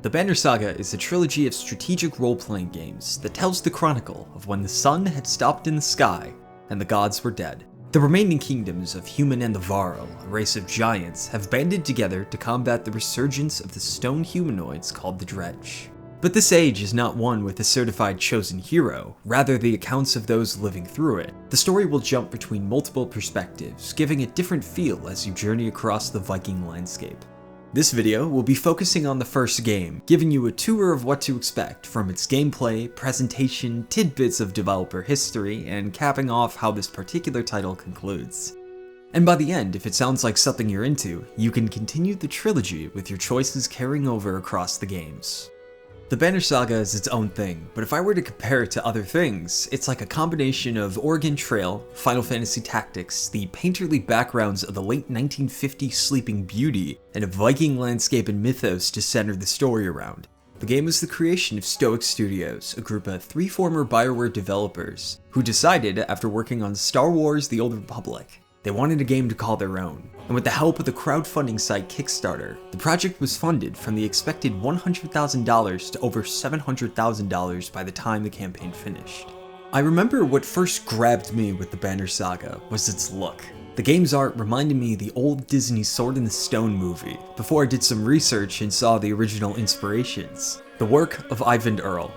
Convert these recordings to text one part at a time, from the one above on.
The Banner Saga is a trilogy of strategic role-playing games that tells the chronicle of when the sun had stopped in the sky and the gods were dead. The remaining kingdoms of Human and the Varl, a race of giants, have banded together to combat the resurgence of the stone humanoids called the Dredge. But this age is not one with a certified chosen hero, rather the accounts of those living through it. The story will jump between multiple perspectives, giving a different feel as you journey across the Viking landscape. This video will be focusing on the first game, giving you a tour of what to expect from its gameplay, presentation, tidbits of developer history, and capping off how this particular title concludes. And by the end, if it sounds like something you're into, you can continue the trilogy with your choices carrying over across the games. The Banner Saga is its own thing, but if I were to compare it to other things, it's like a combination of Oregon Trail, Final Fantasy Tactics, the painterly backgrounds of the late 1950s Sleeping Beauty, and a Viking landscape and mythos to center the story around. The game is the creation of Stoic Studios, a group of 3 former Bioware developers, who decided, after working on Star Wars: The Old Republic, they wanted a game to call their own, and with the help of the crowdfunding site Kickstarter, the project was funded from the expected $100,000 to over $700,000 by the time the campaign finished. I remember what first grabbed me with the Banner Saga was its look. The game's art reminded me of the old Disney Sword in the Stone movie, before I did some research and saw the original inspirations, the work of Eyvind Earl.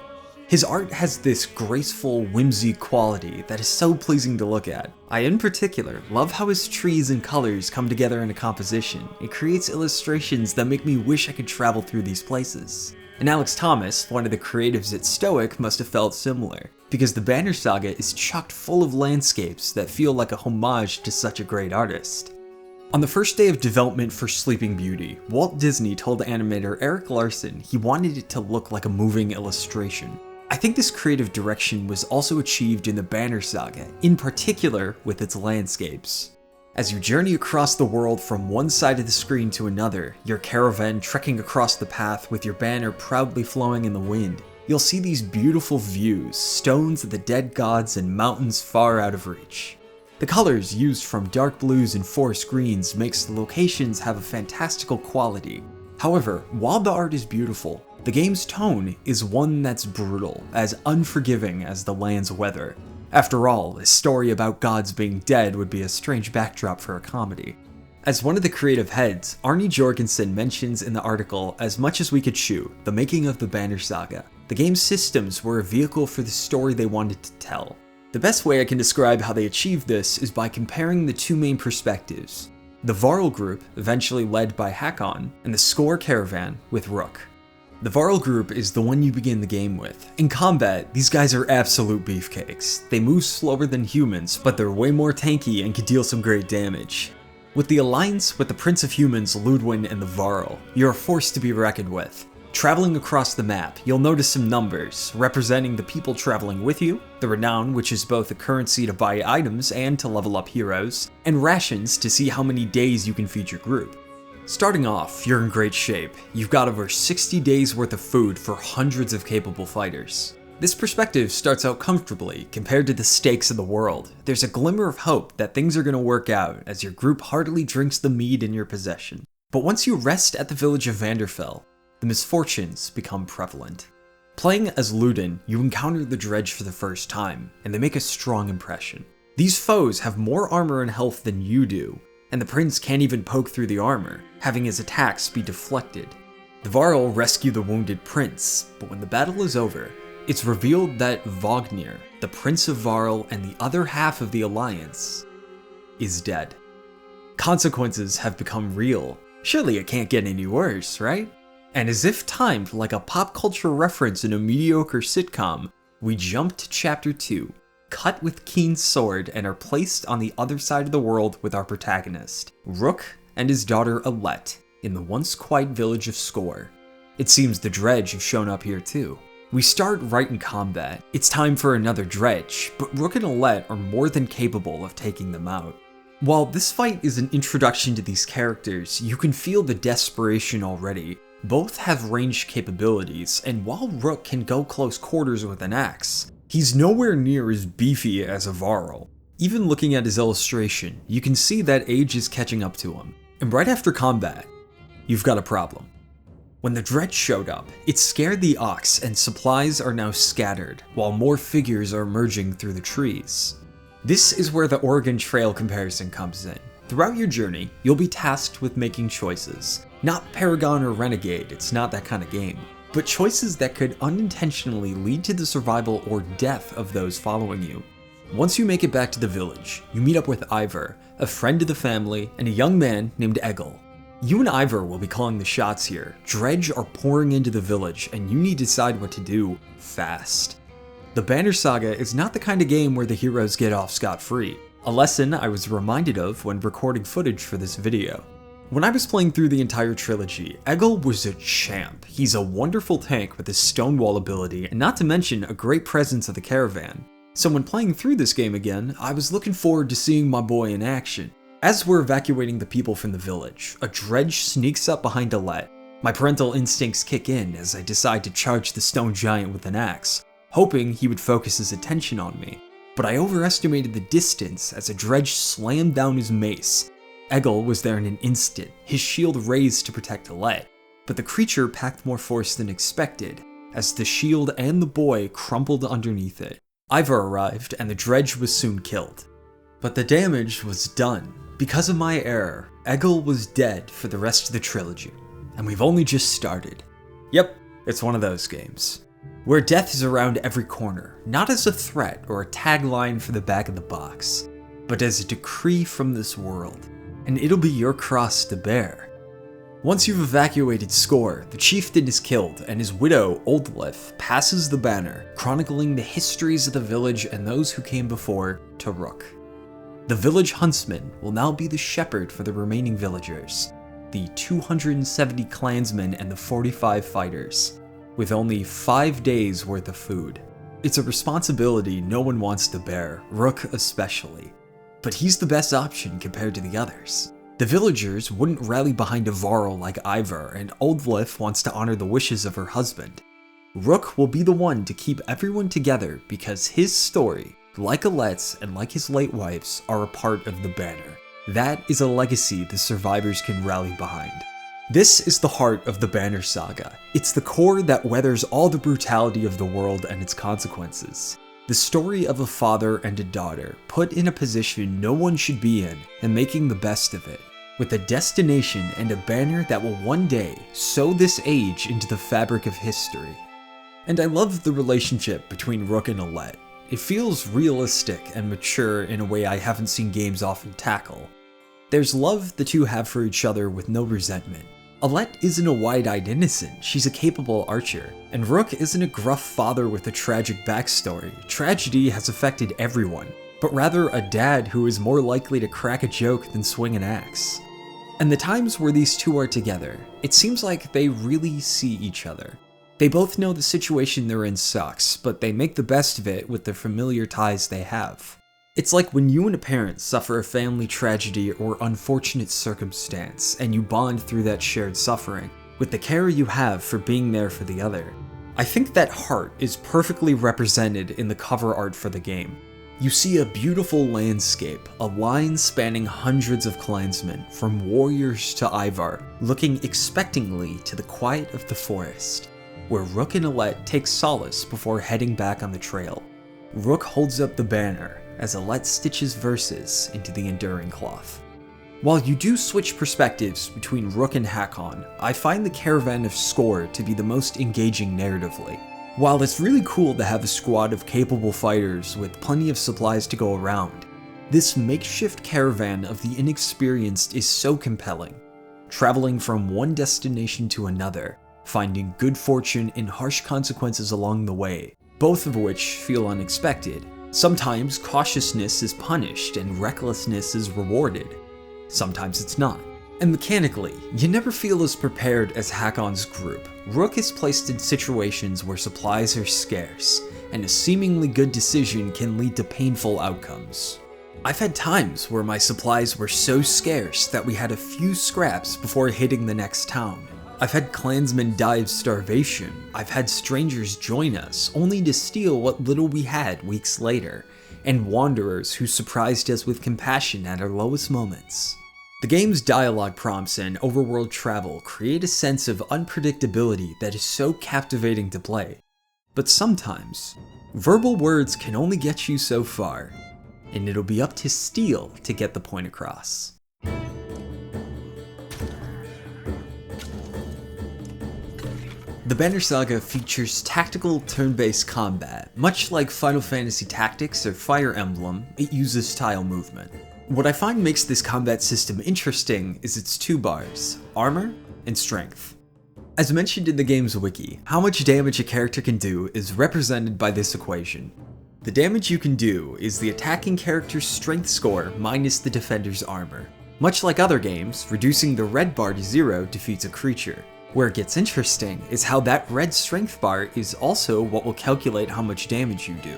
His art has this graceful, whimsy quality that is so pleasing to look at. I in particular love how his trees and colors come together in a composition. It creates illustrations that make me wish I could travel through these places. And Alex Thomas, one of the creatives at Stoic, must have felt similar, because the Banner Saga is chock full of landscapes that feel like a homage to such a great artist. On the first day of development for Sleeping Beauty, Walt Disney told animator Eric Larson he wanted it to look like a moving illustration. I think this creative direction was also achieved in the Banner Saga, in particular with its landscapes. As you journey across the world from one side of the screen to another, your caravan trekking across the path with your banner proudly flowing in the wind, you'll see these beautiful views, stones of the dead gods and mountains far out of reach. The colors used from dark blues and forest greens makes the locations have a fantastical quality. However, while the art is beautiful, the game's tone is one that's brutal, as unforgiving as the land's weather. After all, a story about gods being dead would be a strange backdrop for a comedy. As one of the creative heads, Arne Jorgensen mentions in the article, "As much as we could chew, the making of the Banner Saga, the game's systems were a vehicle for the story they wanted to tell." The best way I can describe how they achieved this is by comparing the 2 main perspectives. The Varl group, eventually led by Hakon, and the Score Caravan with Rook. The Varl group is the one you begin the game with. In combat, these guys are absolute beefcakes. They move slower than humans, but they're way more tanky and can deal some great damage. With the alliance with the Prince of Humans, Ludwin, and the Varl, you're a force to be reckoned with. Traveling across the map, you'll notice some numbers, representing the people traveling with you, the renown, which is both a currency to buy items and to level up heroes, and rations to see how many days you can feed your group. Starting off, you're in great shape. You've got over 60 days worth of food for hundreds of capable fighters. This perspective starts out comfortably compared to the stakes of the world. There's a glimmer of hope that things are going to work out as your group heartily drinks the mead in your possession. But once you rest at the village of Vanderfell, the misfortunes become prevalent. Playing as Ludin, you encounter the Dredge for the first time, and they make a strong impression. These foes have more armor and health than you do, and the prince can't even poke through the armor, having his attacks be deflected. The Varl rescue the wounded prince, but when the battle is over, it's revealed that Vognir, the Prince of Varl and the other half of the Alliance, is dead. Consequences have become real. Surely it can't get any worse, right? And as if timed like a pop culture reference in a mediocre sitcom, we jump to Chapter 2. Cut with keen sword and are placed on the other side of the world with our protagonist, Rook and his daughter Alette, in the once quiet village of Score. It seems the Dredge have shown up here too. We start right in combat. It's time for another Dredge, but Rook and Alette are more than capable of taking them out. While this fight is an introduction to these characters, you can feel the desperation already. Both have ranged capabilities, and while Rook can go close quarters with an axe, he's nowhere near as beefy as a Varl. Even looking at his illustration, you can see that age is catching up to him. And right after combat, you've got a problem. When the dredge showed up, it scared the ox and supplies are now scattered, while more figures are emerging through the trees. This is where the Oregon Trail comparison comes in. Throughout your journey, you'll be tasked with making choices. Not Paragon or Renegade, it's not that kind of game, but choices that could unintentionally lead to the survival or death of those following you. Once you make it back to the village, you meet up with Ivar, a friend of the family, and a young man named Egil. You and Ivar will be calling the shots here. Dredge are pouring into the village, and you need to decide what to do fast. The Banner Saga is not the kind of game where the heroes get off scot-free, a lesson I was reminded of when recording footage for this video. When I was playing through the entire trilogy, Egil was a champ. He's a wonderful tank with his Stonewall ability, and not to mention a great presence of the Caravan. So when playing through this game again, I was looking forward to seeing my boy in action. As we're evacuating the people from the village, a dredge sneaks up behind Alette. My parental instincts kick in as I decide to charge the stone giant with an axe, hoping he would focus his attention on me. But I overestimated the distance as a dredge slammed down his mace. Egil was there in an instant, his shield raised to protect Alette, but the creature packed more force than expected, as the shield and the boy crumpled underneath it. Ivar arrived and the dredge was soon killed. But the damage was done. Because of my error, Egil was dead for the rest of the trilogy, and we've only just started. Yep, it's one of those games, where death is around every corner, not as a threat or a tagline for the back of the box, but as a decree from this world, and it'll be your cross to bear. Once you've evacuated Score, the chieftain is killed, and his widow, Oldlif, passes the banner, chronicling the histories of the village and those who came before to Rook. The village huntsman will now be the shepherd for the remaining villagers, the 270 clansmen and the 45 fighters, with only 5 days worth of food. It's a responsibility no one wants to bear, Rook especially, but he's the best option compared to the others. The villagers wouldn't rally behind a Varl like Ivar, and Oldlif wants to honor the wishes of her husband. Rook will be the one to keep everyone together because his story, like Alette's and like his late wife's, are a part of the banner. That is a legacy the survivors can rally behind. This is the heart of the Banner Saga. It's the core that weathers all the brutality of the world and its consequences. The story of a father and a daughter put in a position no one should be in and making the best of it, with a destination and a banner that will one day sew this age into the fabric of history. And I love the relationship between Rook and Alette. It feels realistic and mature in a way I haven't seen games often tackle. There's love the two have for each other with no resentment. Alette isn't a wide-eyed innocent, she's a capable archer, and Rook isn't a gruff father with a tragic backstory. Tragedy has affected everyone, but rather a dad who is more likely to crack a joke than swing an axe. And the times where these two are together, it seems like they really see each other. They both know the situation they're in sucks, but they make the best of it with the familiar ties they have. It's like when you and a parent suffer a family tragedy or unfortunate circumstance, and you bond through that shared suffering, with the care you have for being there for the other. I think that heart is perfectly represented in the cover art for the game. You see a beautiful landscape, a line spanning hundreds of clansmen, from warriors to Ivar, looking expectingly to the quiet of the forest, where Rook and Alette take solace before heading back on the trail. Rook holds up the banner as Alette stitches verses into the enduring cloth. While you do switch perspectives between Rook and Hakon, I find the Caravan of Score to be the most engaging narratively. While it's really cool to have a squad of capable fighters with plenty of supplies to go around, this makeshift caravan of the inexperienced is so compelling. Traveling from one destination to another, finding good fortune and harsh consequences along the way, both of which feel unexpected. Sometimes cautiousness is punished and recklessness is rewarded. Sometimes it's not. And mechanically, you never feel as prepared as Hakon's group. Rook is placed in situations where supplies are scarce, and a seemingly good decision can lead to painful outcomes. I've had times where my supplies were so scarce that we had a few scraps before hitting the next town. I've had clansmen die of starvation. I've had strangers join us, only to steal what little we had weeks later, and wanderers who surprised us with compassion at our lowest moments. The game's dialogue prompts and overworld travel create a sense of unpredictability that is so captivating to play. But sometimes, verbal words can only get you so far, and it'll be up to steel to get the point across. The Banner Saga features tactical turn-based combat. Much like Final Fantasy Tactics or Fire Emblem, it uses tile movement. What I find makes this combat system interesting is its two bars, armor and strength. As mentioned in the game's wiki, how much damage a character can do is represented by this equation. The damage you can do is the attacking character's strength score minus the defender's armor. Much like other games, reducing the red bar to 0 defeats a creature. Where it gets interesting is how that red strength bar is also what will calculate how much damage you do.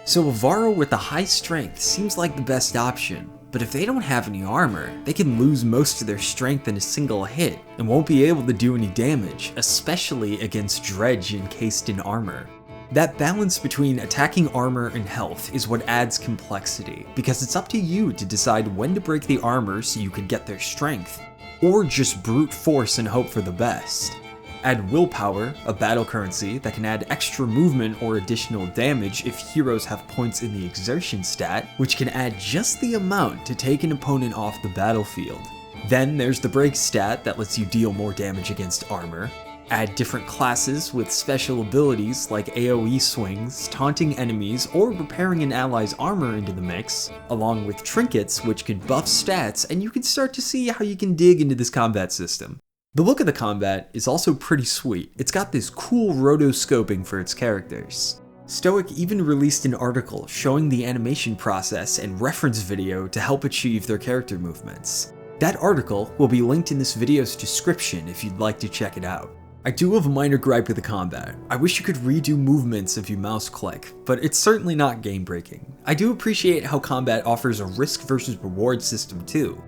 So a Varl with a high strength seems like the best option, but if they don't have any armor, they can lose most of their strength in a single hit and won't be able to do any damage, especially against Dredge encased in armor. That balance between attacking armor and health is what adds complexity, because it's up to you to decide when to break the armor so you can get their strength, or just brute force and hope for the best. Add willpower, a battle currency that can add extra movement or additional damage if heroes have points in the exertion stat, which can add just the amount to take an opponent off the battlefield. Then there's the break stat that lets you deal more damage against armor. Add different classes with special abilities like AoE swings, taunting enemies, or repairing an ally's armor into the mix, along with trinkets which can buff stats, and you can start to see how you can dig into this combat system. The look of the combat is also pretty sweet. It's got this cool rotoscoping for its characters. Stoic even released an article showing the animation process and reference video to help achieve their character movements. That article will be linked in this video's description if you'd like to check it out. I do have a minor gripe with the combat. I wish you could redo movements if you mouse click, but it's certainly not game breaking. I do appreciate how combat offers a risk versus reward system too.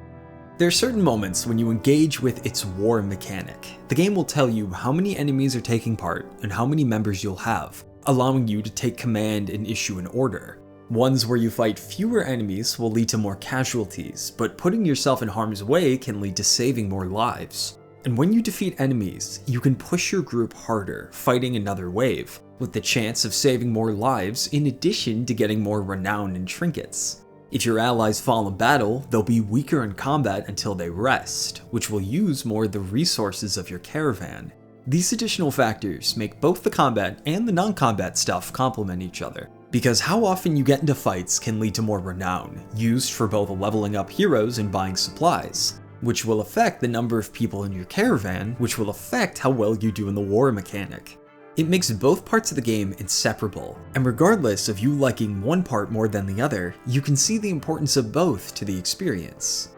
There are certain moments when you engage with its war mechanic. The game will tell you how many enemies are taking part and how many members you'll have, allowing you to take command and issue an order. Ones where you fight fewer enemies will lead to more casualties, but putting yourself in harm's way can lead to saving more lives. And when you defeat enemies, you can push your group harder, fighting another wave, with the chance of saving more lives in addition to getting more renown and trinkets. If your allies fall in battle, they'll be weaker in combat until they rest, which will use more of the resources of your caravan. These additional factors make both the combat and the non-combat stuff complement each other, because how often you get into fights can lead to more renown, used for both leveling up heroes and buying supplies, which will affect the number of people in your caravan, which will affect how well you do in the war mechanic. It makes both parts of the game inseparable, and regardless of you liking one part more than the other, you can see the importance of both to the experience.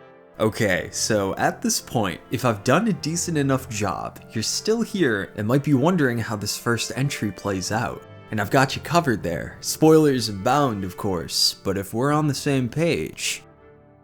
Okay, so at this point, if I've done a decent enough job, you're still here and might be wondering how this first entry plays out. And I've got you covered there. Spoilers abound, of course, but if we're on the same page,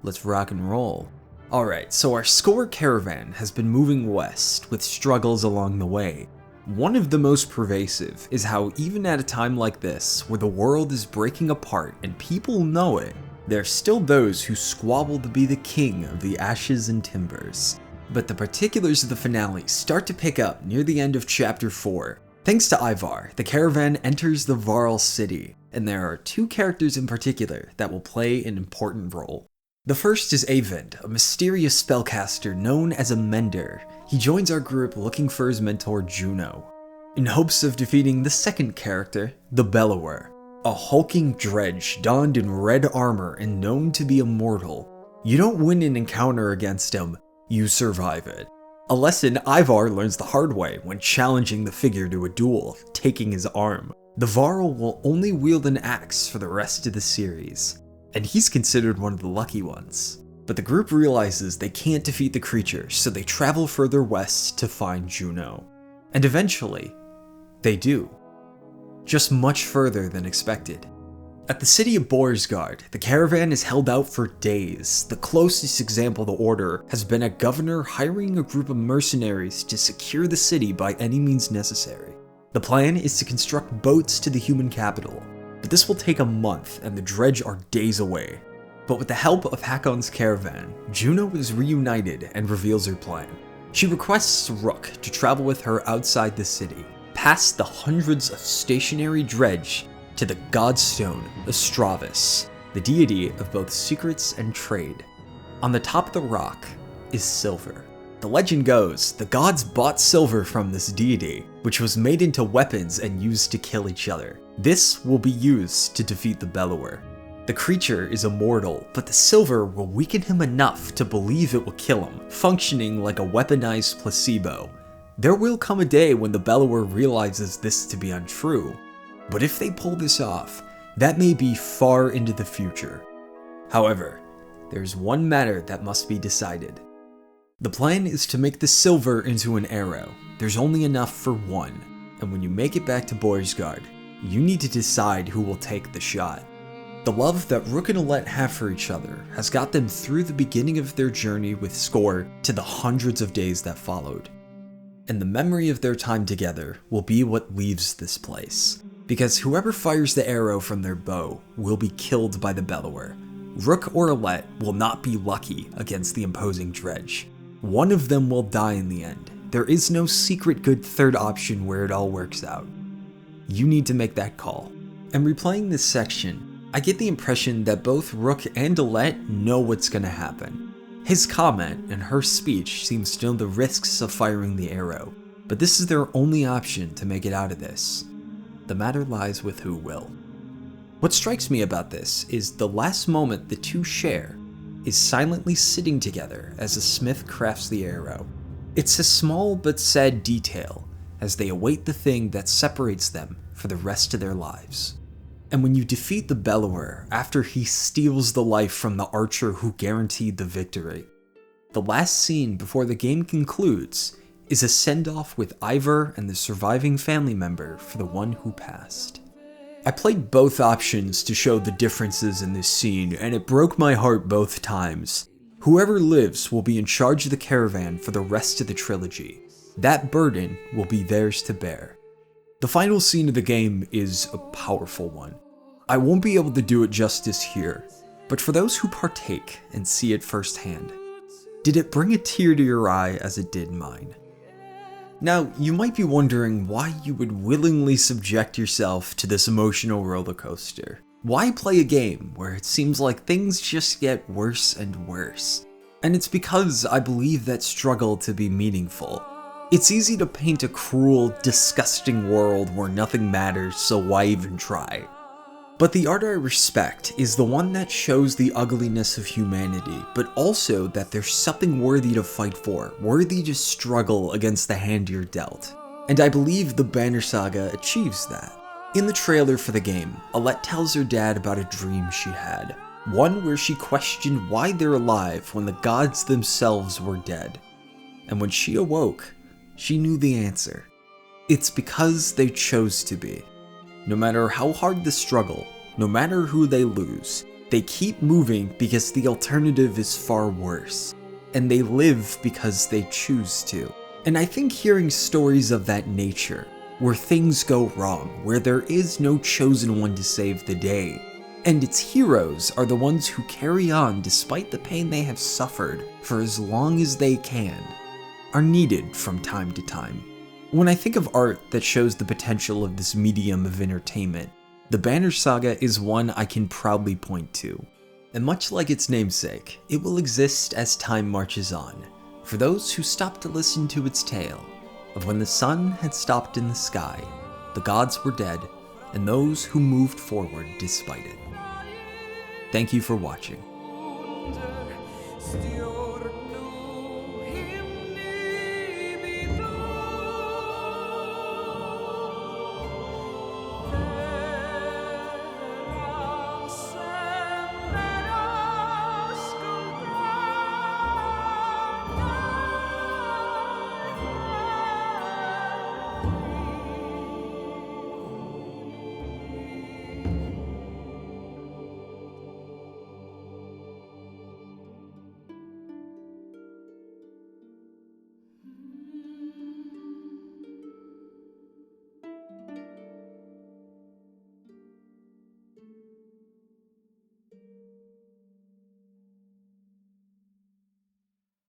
let's rock and roll. Alright, so our score caravan has been moving west, with struggles along the way. One of the most pervasive is how even at a time like this, where the world is breaking apart and people know it, there are still those who squabble to be the king of the ashes and timbers. But the particulars of the finale start to pick up near the end of chapter 4. Thanks to Ivar, the caravan enters the Varl city, and there are two characters in particular that will play an important role. The first is Eyvind, a mysterious spellcaster known as a Mender. He joins our group looking for his mentor Juno, in hopes of defeating the second character, the Bioware, a hulking dredge donned in red armor and known to be immortal. You don't win an encounter against him, you survive it. A lesson Ivar learns the hard way when challenging the figure to a duel, taking his arm. The Varl will only wield an axe for the rest of the series, and he's considered one of the lucky ones. But the group realizes they can't defeat the creature, so they travel further west to find Juno. And eventually, they do. Just much further than expected. At the city of Boersgard, the caravan is held out for days. The closest example to order has been a governor hiring a group of mercenaries to secure the city by any means necessary. The plan is to construct boats to the human capital, but this will take a month and the dredge are days away. But with the help of Hakon's Caravan, Juno is reunited and reveals her plan. She requests Rook to travel with her outside the city, past the hundreds of stationary dredge to the godstone Astravis, the deity of both secrets and trade. On the top of the rock is silver. The legend goes, the gods bought silver from this deity, which was made into weapons and used to kill each other. This will be used to defeat the Bioware. The creature is immortal, but the silver will weaken him enough to believe it will kill him, functioning like a weaponized placebo. There will come a day when the Bioware realizes this to be untrue, but if they pull this off, that may be far into the future. However, there's one matter that must be decided. The plan is to make the silver into an arrow. There's only enough for one, and when you make it back to Boersgard, you need to decide who will take the shot. The love that Rook and Alette have for each other has got them through the beginning of their journey with Score to the hundreds of days that followed. And the memory of their time together will be what leaves this place, because whoever fires the arrow from their bow will be killed by the Bioware. Rook or Alette will not be lucky against the imposing dredge. One of them will die in the end. There is no secret good third option where it all works out. You need to make that call. And replaying this section, I get the impression that both Rook and Alette know what's gonna happen. His comment and her speech seems to know the risks of firing the arrow, but this is their only option to make it out of this. The matter lies with who will. What strikes me about this is the last moment the two share is silently sitting together as the smith crafts the arrow. It's a small but sad detail as they await the thing that separates them for the rest of their lives. And when you defeat the Bioware after he steals the life from the archer who guaranteed the victory, the last scene before the game concludes is a send-off with Ivar and the surviving family member for the one who passed. I played both options to show the differences in this scene, and it broke my heart both times. Whoever lives will be in charge of the caravan for the rest of the trilogy. That burden will be theirs to bear. The final scene of the game is a powerful one. I won't be able to do it justice here, but for those who partake and see it firsthand, did it bring a tear to your eye as it did mine? Now, you might be wondering why you would willingly subject yourself to this emotional roller coaster. Why play a game where it seems like things just get worse and worse? And it's because I believe that struggle to be meaningful. It's easy to paint a cruel, disgusting world where nothing matters, so why even try? But the art I respect is the one that shows the ugliness of humanity, but also that there's something worthy to fight for, worthy to struggle against the hand you're dealt. And I believe the Banner Saga achieves that. In the trailer for the game, Alette tells her dad about a dream she had, one where she questioned why they're alive when the gods themselves were dead. And when she awoke, she knew the answer. It's because they chose to be. No matter how hard the struggle, no matter who they lose, they keep moving because the alternative is far worse. And they live because they choose to. And I think hearing stories of that nature, where things go wrong, where there is no chosen one to save the day, and its heroes are the ones who carry on despite the pain they have suffered for as long as they can, are needed from time to time. When I think of art that shows the potential of this medium of entertainment, the Banner Saga is one I can proudly point to. And much like its namesake, it will exist as time marches on, for those who stop to listen to its tale of when the sun had stopped in the sky, the gods were dead, and those who moved forward despite it. Thank you for watching.